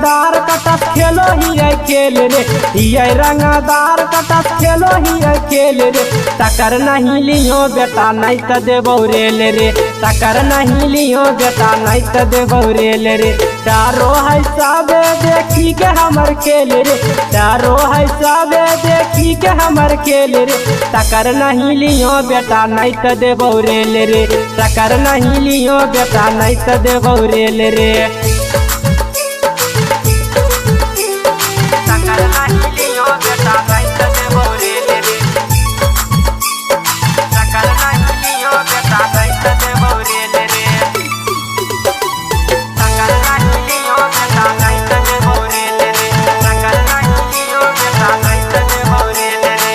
रंगदार कटस खेलो ही है खेल रे, ये रंगदार कटस खेलो ही है खेल रे। टक्कर नहीं लियो बेटा नहीं तो देबो रेल रे, टक्कर नहीं लियो बेटा नहीं तो देबो रेल रे। चारो है सबे देखी के हमर खेल रे, चारो है सबे देखी के हमर खेल रे। टक्कर नहीं लियो बेटा नहीं तो देबो रेल रे, टक्कर नहीं लियो बेटा नहीं तो देबो रेल रे। टक्कर नहीं लियो बेटा नहीं तो देबो रेल रे, टक्कर नहीं लियो बेटा नहीं तो देबो रेल रे। टक्कर नहीं लियो बेटा नहीं तो देबो रेल रे, टक्कर नहीं लियो बेटा नहीं तो देबो रेल रे।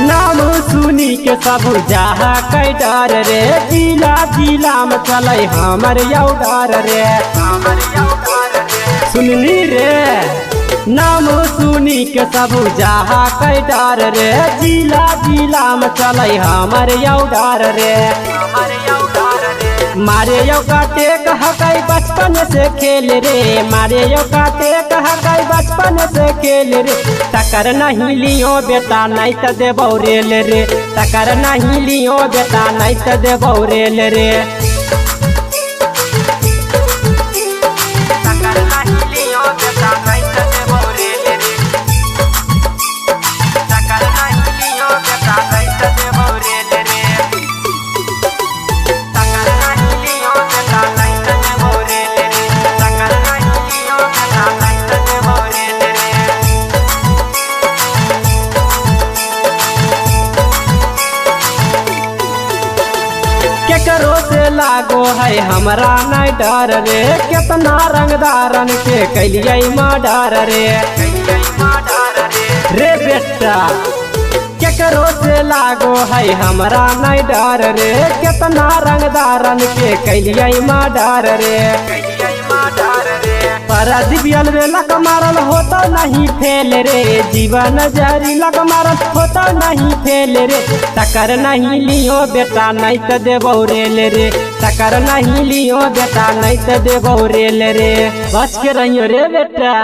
नाम सुनी के सब जहा कै डर रे, जिला जिला में चले हमर यौडर रे, सुनली रे। नाम सुनी के सब जहा कै डर रे, जिला जिला में चले हमर यौडर रे। मारे यो काटे कहकाई बचपन से खेल रे, मारे यो काटे कहकाई बचपन से खेल रे। टक्कर नहीं लियो बेटा नहीं तो देबो रेल रे, टक्कर नहीं लियो बेटा नहीं तो देबो रेल रे। टक्कर नहीं लियो बेटा नहीं तो देबो रेल रे, टक्कर नहीं लियो बेटा नहीं तो देबो रेल रे। टक्कर नहीं लियो बेटा नहीं तो देबो रेल रे, टक्कर नहीं लियो बेटा नहीं तो देबो रेल रे। केकरो से लागो है हमरा नहीं डर रे, कितना रंगदारन के कैलियै मर्डर रे, रे बेटा। केकरो से लागो है हमरा नहीं डर रे, कितना रंगदारन के कैलियै मर्डर रे। दिव्यल में लक मारल होता नहीं फेल रे, जीवन जारी लक मारल होता नहीं फेल रे। टक्कर नहीं लियो बेटा नहीं तो देबो रेल रे, टक्कर नहीं लियो बेटा नहीं तो देबो रेल रे। बच के रहियो रे बेटा।